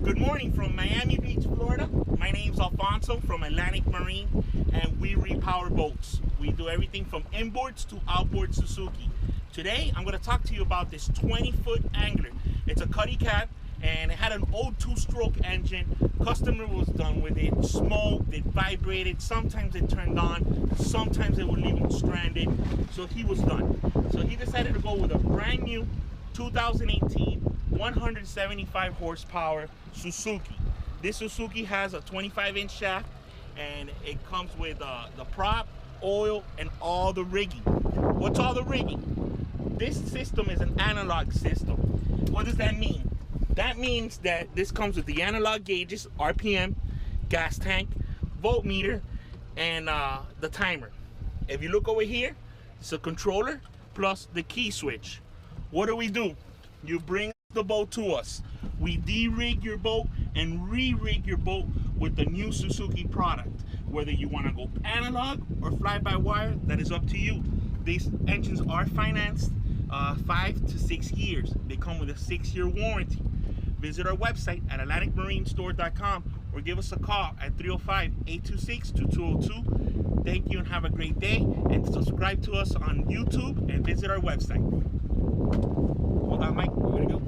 Good morning from Miami Beach, Florida. My name's Alfonso from Atlantic Marine, and we repower boats. We do everything from inboards to outboard Suzuki. Today, I'm going to talk to you about this 20-foot angler. It's a Cuddy cab, and it had an old two-stroke engine. Customer was done with it. Smoked, it vibrated. Sometimes it turned on. Sometimes it would leave him stranded. So he was done. So he decided to go with a brand new 2018 175 horsepower Suzuki. This Suzuki has a 25-inch shaft, and it comes with the prop, oil, and all the rigging. What's all the rigging? This system is an analog system. What does that mean? That means that this comes with the analog gauges, RPM, gas tank, voltmeter, and the timer. If you look over here, it's a controller plus the key switch. What do? You bring the boat to us. We de-rig your boat and re-rig your boat with the new Suzuki product. Whether you want to go analog or fly-by-wire, that is up to you. These engines are financed 5 to 6 years. They come with a 6-year warranty. Visit our website at AtlanticMarineStore.com or give us a call at 305-826-2202. Thank you and have a great day, and subscribe to us on YouTube and visit our website. Hold on, Mike, we're gonna go.